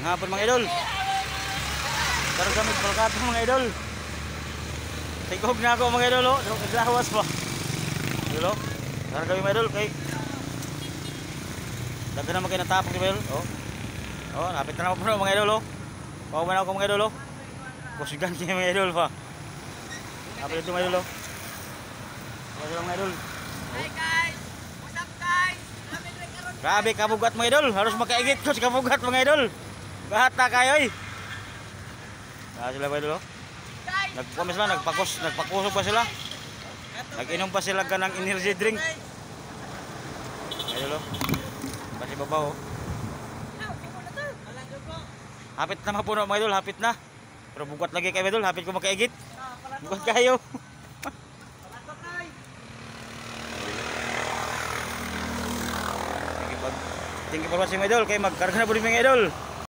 Hapon mga idol. Karon kami palkat mga idol. Tigog na ako mga idol, oh. Naglawas pa. Idol, oh. Karon kami mga idol kay daghan na magay natapok mga idol, oh. Oh, napit na po mga idol, oh. Pauman ako mga idol, oh. Kusigan kini mga idol pa. Napit ito mga idol, oh. Wala lang mga idol. Hi guys! What's up guys? Grabe kabugat mga idol, harus makaigit ko sa kabugat mga idol. Bahata kayo eh. Sila mga idol, oh. Nagpumis lang, nagpakusog pa sila. Nag-inom pa sila ng energy drink. Idol, oh. Kasi babaw, oh. Hapit na mapuno mga idol, hapit na. Pero bugat lagi kayo idol, hapit ko makaigit. Bugat kayo. Thank you for watching mga idol. Kaya magkarga na po rin mga idol.